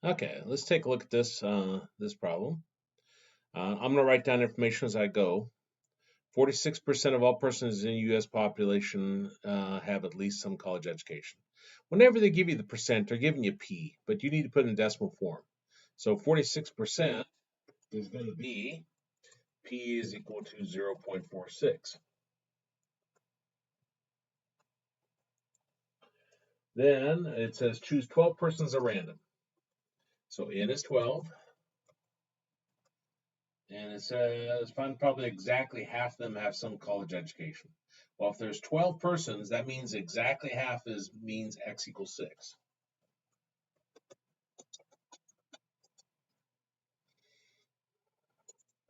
Okay, let's take a look at this problem. I'm going to write down information as I go. 46% of all persons in the U.S. population have at least some college education. Whenever they give you the percent, they're giving you P, but you need to put it in decimal form. So 46% is going to be P is equal to 0.46. Then it says choose 12 persons at random. So N is 12. And it says find probably exactly half of them have some college education. Well, if there's 12 persons, that means exactly half means x equals 6.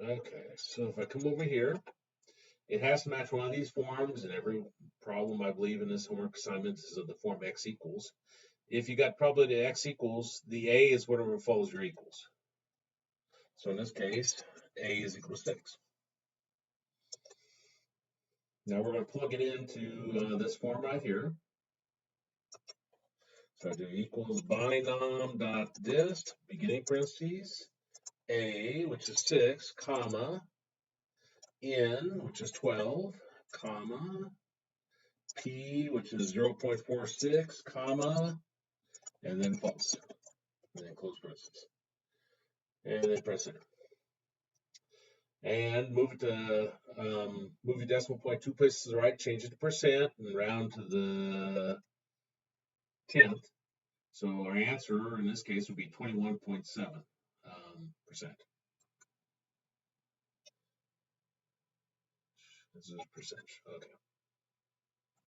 Okay, so if I come over here, it has to match one of these forms, and every problem I believe in this homework assignment is of the form x equals. If you got probability x equals, the a is whatever follows your equals. So in this case, a is equal to 6. Now we're going to plug it into this form right here. So I do equals binom dot dist, beginning parentheses, a, which is 6, comma, n, which is 12, comma, p, which is 0.46, comma, and then false, and then close parentheses, and then press enter. And move your decimal point 2 places to the right, change it to percent, and round to the 10th. So our answer in this case would be 21.7%. This is percentage. Okay.